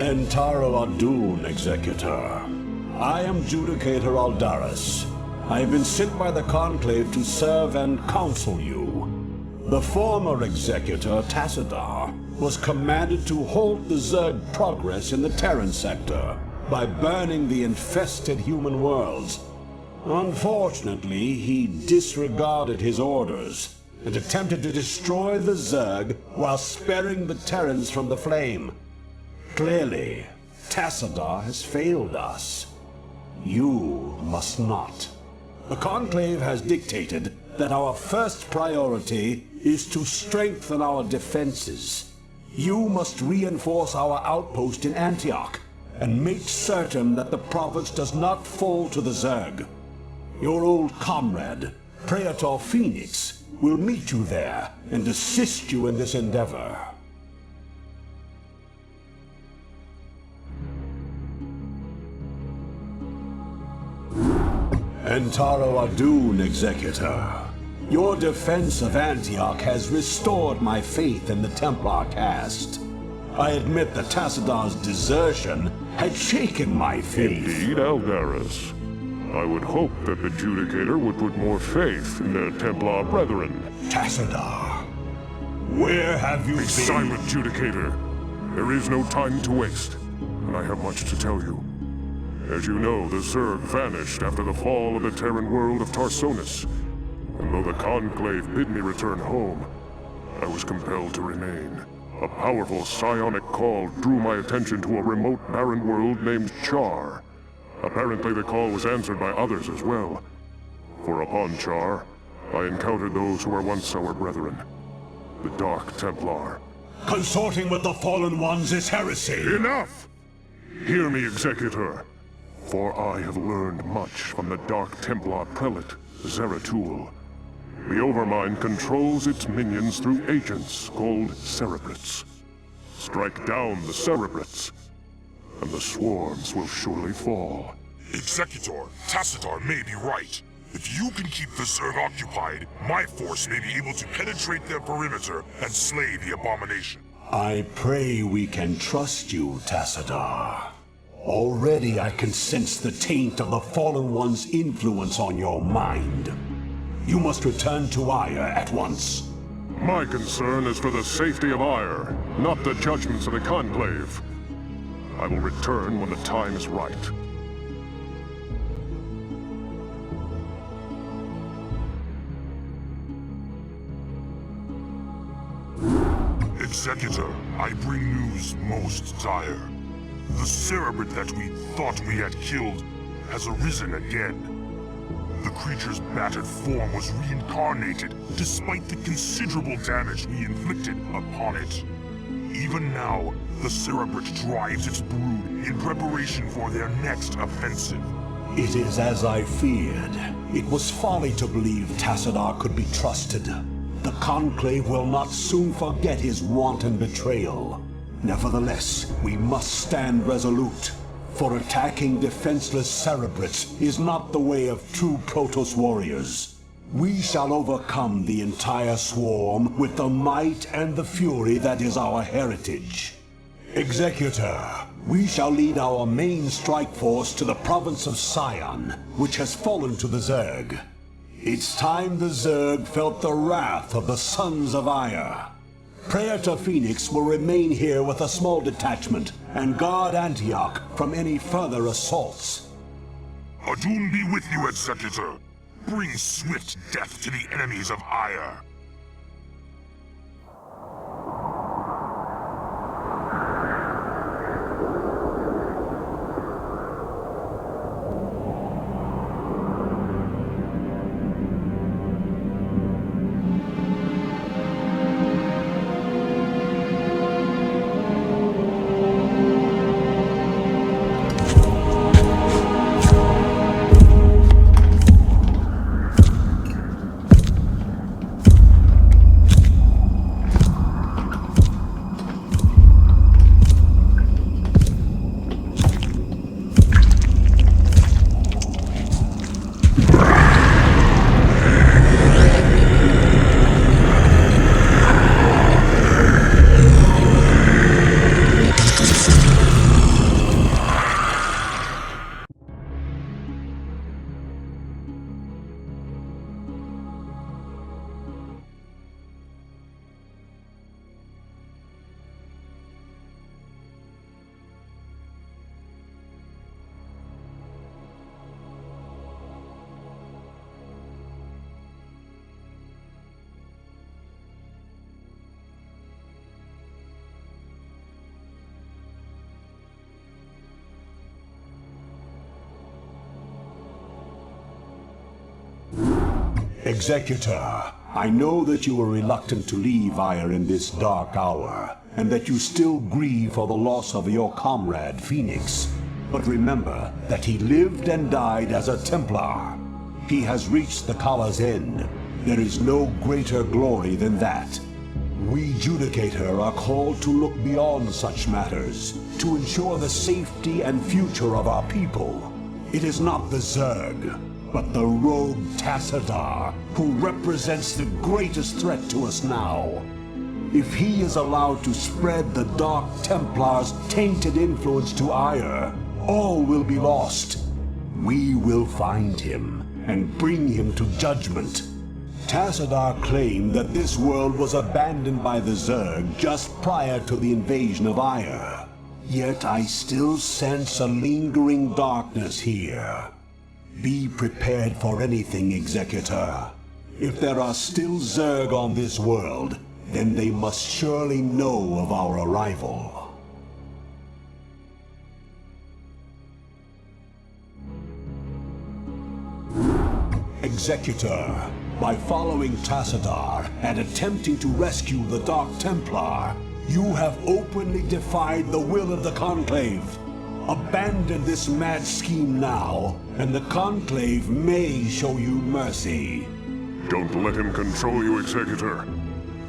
Entaro Adun, Executor. I am Judicator Aldaris. I have been sent by the Conclave to serve and counsel you. The former Executor, Tassadar, was commanded to halt the Zerg progress in the Terran sector by burning the infested human worlds. Unfortunately, he disregarded his orders and attempted to destroy the Zerg while sparing the Terrans from the flame. Clearly, Tassadar has failed us. You must not. The Conclave has dictated that our first priority is to strengthen our defenses. You must reinforce our outpost in Antioch and make certain that the province does not fall to the Zerg. Your old comrade, Praetor Phoenix, will meet you there and assist you in this endeavor. Entaro Adun, Executor. Your defense of Antioch has restored my faith in the Templar caste. I admit that Tassadar's desertion had shaken my faith. Indeed, Aldaris. I would hope that the Judicator would put more faith in their Templar brethren. Tassadar, where have you been? Be silent, Judicator. There is no time to waste, and I have much to tell you. As you know, the Zerg vanished after the fall of the Terran world of Tarsonis. And though the Conclave bid me return home, I was compelled to remain. A powerful psionic call drew my attention to a remote barren world named Char. Apparently the call was answered by others as well. For upon Char, I encountered those who were once our brethren. The Dark Templar. Consorting with the Fallen Ones is heresy! Enough! Hear me, Executor. For I have learned much from the Dark Templar Prelate, Zeratul. The Overmind controls its minions through agents called Cerebrates. Strike down the Cerebrates, and the swarms will surely fall. Executor, Tassadar may be right. If you can keep the Zerg occupied, my force may be able to penetrate their perimeter and slay the abomination. I pray we can trust you, Tassadar. Already I can sense the taint of the Fallen One's influence on your mind. You must return to Ire at once. My concern is for the safety of Ire, not the judgments of the Conclave. I will return when the time is right. Executor, I bring news most dire. The Cerebrate that we thought we had killed has arisen again. The creature's battered form was reincarnated despite the considerable damage we inflicted upon it. Even now, the Cerebrate drives its brood in preparation for their next offensive. It is as I feared. It was folly to believe Tassadar could be trusted. The Conclave will not soon forget his wanton betrayal. Nevertheless, we must stand resolute, for attacking defenseless Cerebrates is not the way of true Protoss warriors. We shall overcome the entire swarm with the might and the fury that is our heritage. Executor, we shall lead our main strike force to the province of Sion, which has fallen to the Zerg. It's time the Zerg felt the wrath of the Sons of Ire. Praetor Phoenix will remain here with a small detachment and guard Antioch from any further assaults. Adun be with you, Executor. Bring swift death to the enemies of Ire. Executor, I know that you are reluctant to leave Ire in this dark hour, and that you still grieve for the loss of your comrade, Phoenix. But remember that he lived and died as a Templar. He has reached the Kala's end. There is no greater glory than that. We Judicator are called to look beyond such matters, to ensure the safety and future of our people. It is not the Zerg, but the rogue Tassadar, who represents the greatest threat to us now. If he is allowed to spread the Dark Templar's tainted influence to Ire, all will be lost. We will find him and bring him to judgment. Tassadar claimed that this world was abandoned by the Zerg just prior to the invasion of Ire. Yet I still sense a lingering darkness here. Be prepared for anything, Executor. If there are still Zerg on this world, then they must surely know of our arrival. Executor, by following Tassadar and attempting to rescue the Dark Templar, you have openly defied the will of the Conclave. Abandon this mad scheme now, and the Conclave may show you mercy. Don't let him control you, Executor.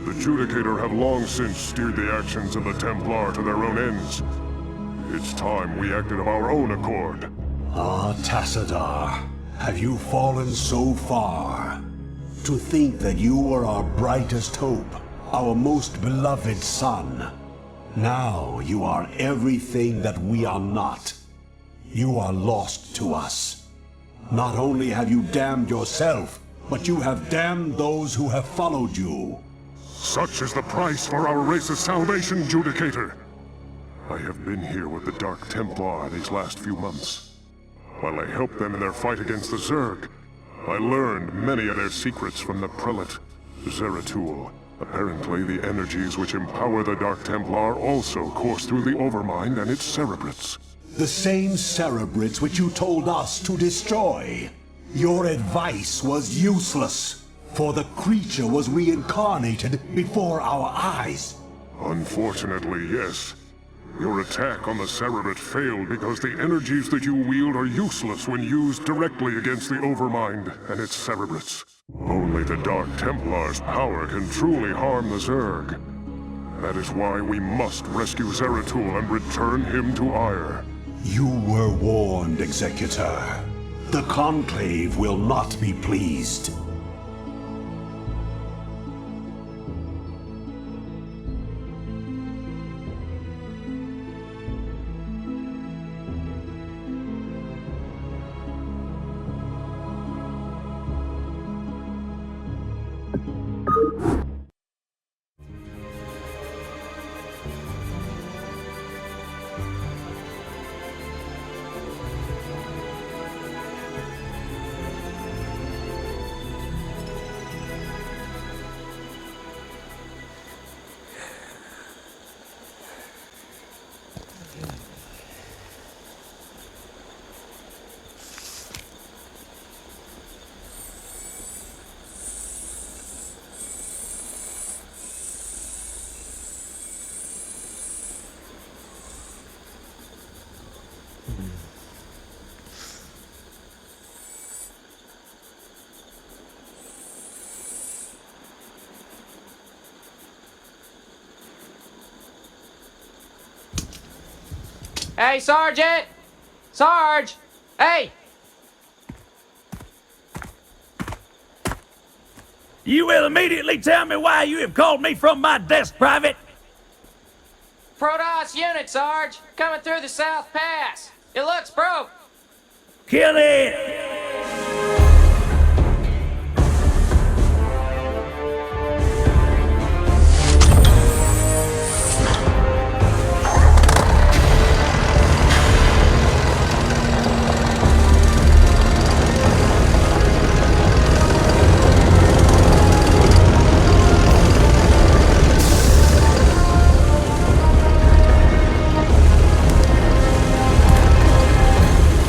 The Judicator have long since steered the actions of the Templar to their own ends. It's time we acted of our own accord. Ah, Tassadar, have you fallen so far? To think that you were our brightest hope, our most beloved son. Now you are everything that we are not. You are lost to us. Not only have you damned yourself, but you have damned those who have followed you. Such is the price for our race's salvation, Judicator. I have been here with the Dark Templar these last few months. While I helped them in their fight against the Zerg, I learned many of their secrets from the Prelate, Zeratul. Apparently, the energies which empower the Dark Templar also course through the Overmind and its cerebrates. The same cerebrates which you told us to destroy. Your advice was useless, for the creature was reincarnated before our eyes. Unfortunately, yes. Your attack on the Cerebrate failed because the energies that you wield are useless when used directly against the Overmind and its cerebrates. Only the Dark Templar's power can truly harm the Zerg. That is why we must rescue Zeratul and return him to Ire. You were warned, Executor. The Conclave will not be pleased. Hey, Sergeant! Sarge! Hey! You will immediately tell me why you have called me from my desk, Private. Protoss unit, Sarge! Coming through the South Pass! It looks broke! Kill it!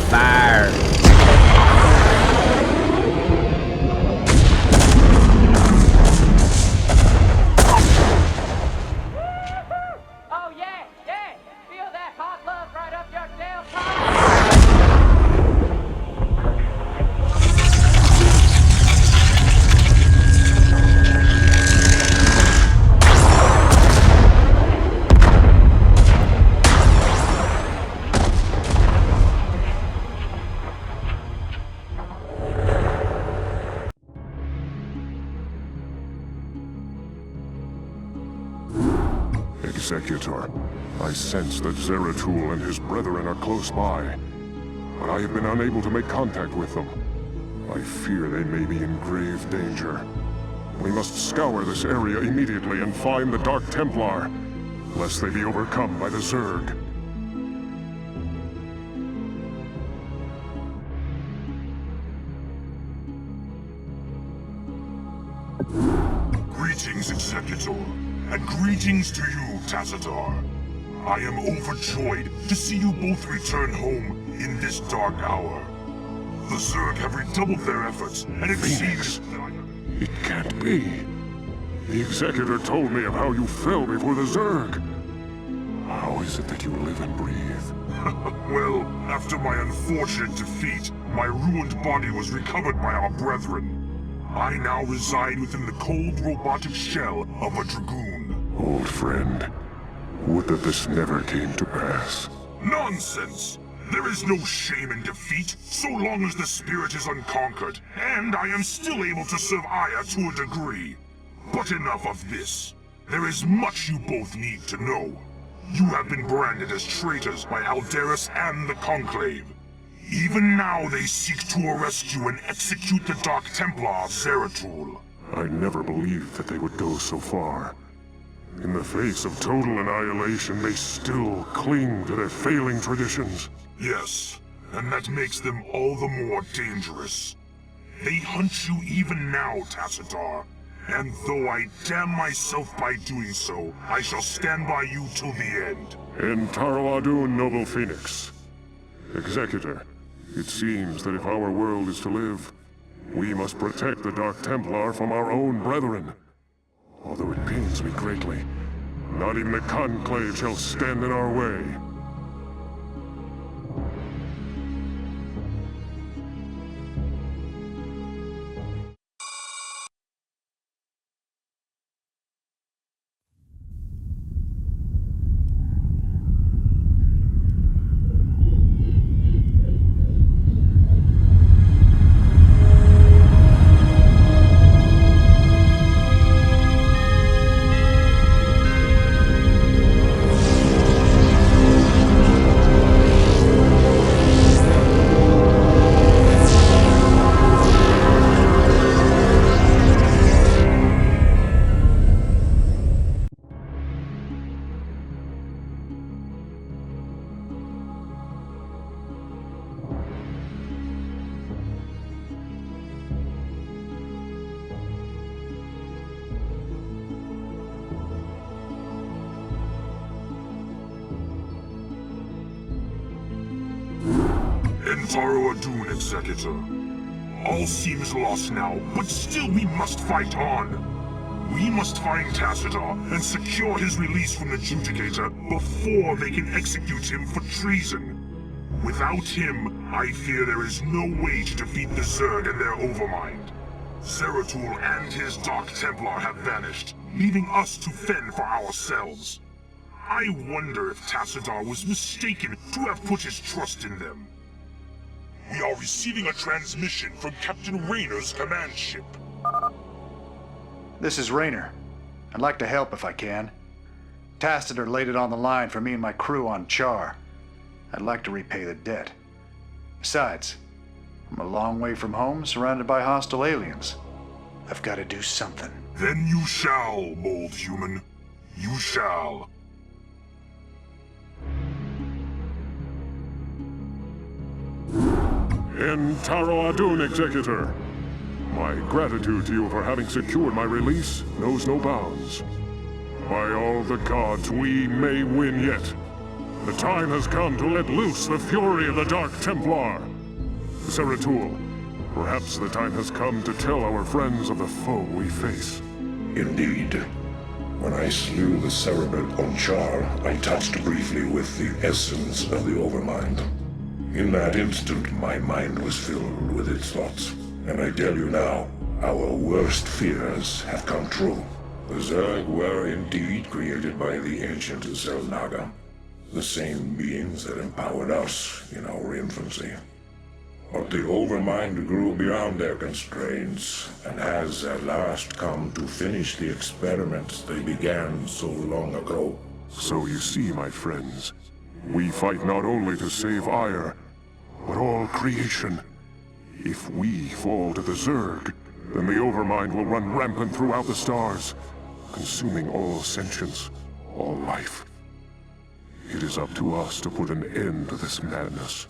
Fire! Executor, I sense that Zeratul and his brethren are close by, but I have been unable to make contact with them. I fear they may be in grave danger. We must scour this area immediately and find the Dark Templar, lest they be overcome by the Zerg. Greetings, Executor, and greetings to you, Tacitor. I am overjoyed to see you both return home in this dark hour. The Zerg have redoubled their efforts and exceeded... It can't be. The Executor told me of how you fell before the Zerg. How is it that you live and breathe? Well, after my unfortunate defeat, my ruined body was recovered by our brethren. I now reside within the cold robotic shell of a Dragoon. Old friend, would that this never came to pass. Nonsense! There is no shame in defeat, so long as the spirit is unconquered, and I am still able to serve Aya to a degree. But enough of this. There is much you both need to know. You have been branded as traitors by Alderus and the Conclave. Even now they seek to arrest you and execute the Dark Templar Zeratul. I never believed that they would go so far. In the face of total annihilation, they still cling to their failing traditions. Yes, and that makes them all the more dangerous. They hunt you even now, Tacitor. And though I damn myself by doing so, I shall stand by you till the end. And Taro Adun, Noble Phoenix. Executor, it seems that if our world is to live, we must protect the Dark Templar from our own brethren. Although it pains me greatly, not even the Conclave shall stand in our way. Taro Adun, Executor. All seems lost now, but still we must fight on. We must find Tacitor and secure his release from the Judicator before they can execute him for treason. Without him, I fear there is no way to defeat the Zerg and their Overmind. Zeratul and his Dark Templar have vanished, leaving us to fend for ourselves. I wonder if Tacitor was mistaken to have put his trust in them. We are receiving a transmission from Captain Raynor's command ship. This is Raynor. I'd like to help if I can. Tacitor laid it on the line for me and my crew on Char. I'd like to repay the debt. Besides, I'm a long way from home, surrounded by hostile aliens. I've got to do something. Then you shall, bold human. You shall. And Taro Adun, Executor. My gratitude to you for having secured my release knows no bounds. By all the gods, we may win yet. The time has come to let loose the fury of the Dark Templar. Zeratul, perhaps the time has come to tell our friends of the foe we face. Indeed. When I slew the Cerebrid on Char, I touched briefly with the essence of the Overmind. In that instant, my mind was filled with its thoughts. And I tell you now, our worst fears have come true. The Zerg were indeed created by the ancient Zelnaga, the same beings that empowered us in our infancy. But the Overmind grew beyond their constraints, and has at last come to finish the experiments they began so long ago. So you see, my friends, we fight not only to save Ire, but all creation. If we fall to the Zerg, then the Overmind will run rampant throughout the stars, consuming all sentience, all life. It is up to us to put an end to this madness,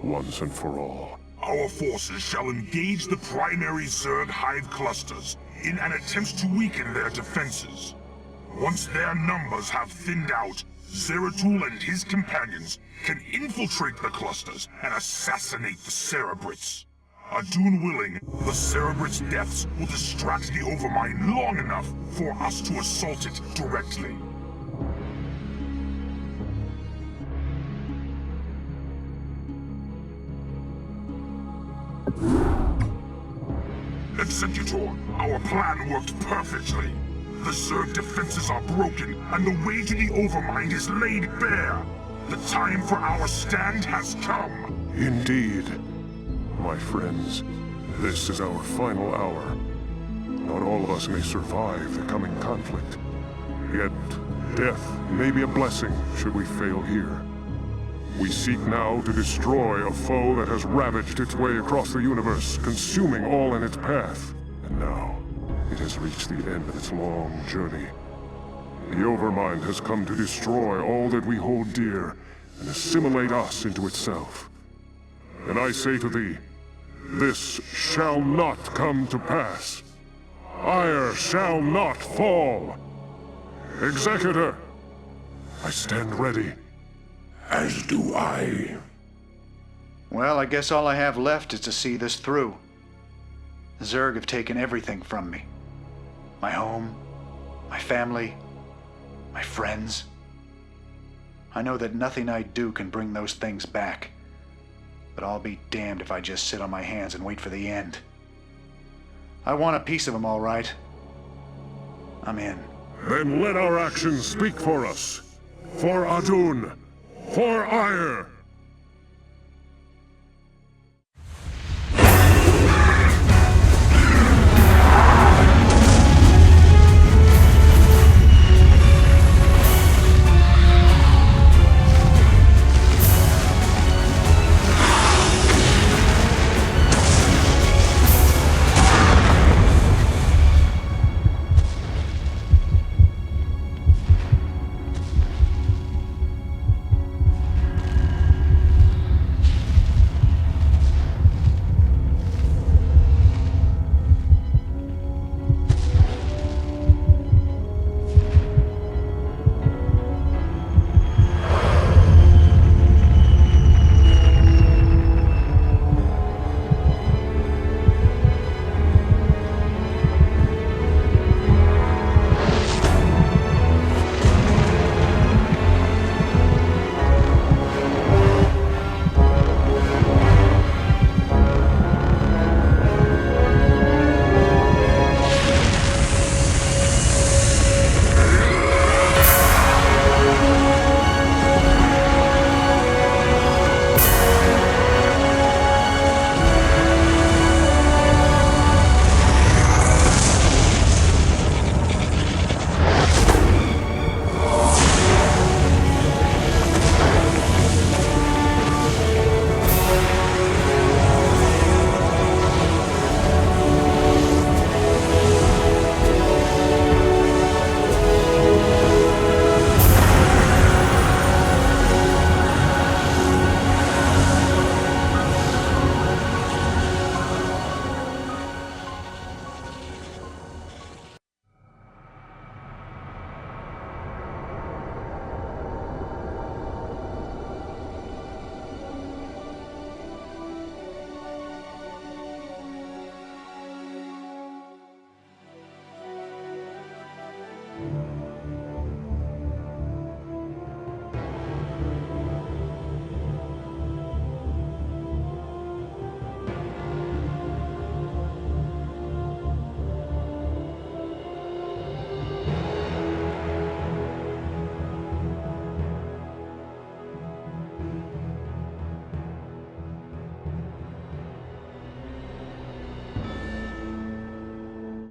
once and for all. Our forces shall engage the primary Zerg hive clusters in an attempt to weaken their defenses. Once their numbers have thinned out, Zeratul and his companions can infiltrate the clusters and assassinate the Cerebrits. Adun willing, the Cerebrits' deaths will distract the Overmind long enough for us to assault it directly. Executor, our plan worked perfectly. The Zerg defenses are broken, and the way to the Overmind is laid bare. The time for our stand has come. Indeed. My friends, this is our final hour. Not all of us may survive the coming conflict. Yet, death may be a blessing should we fail here. We seek now to destroy a foe that has ravaged its way across the universe, consuming all in its path. And now, it has reached the end of its long journey. The Overmind has come to destroy all that we hold dear, and assimilate us into itself. And I say to thee, this shall not come to pass. Ire shall not fall. Executor, I stand ready. As do I. Well, I guess all I have left is to see this through. The Zerg have taken everything from me. My home, my family, my friends. I know that nothing I do can bring those things back. But I'll be damned if I just sit on my hands and wait for the end. I want a piece of them, all right. I'm in. Then let our actions speak for us. For Adun. For Ire.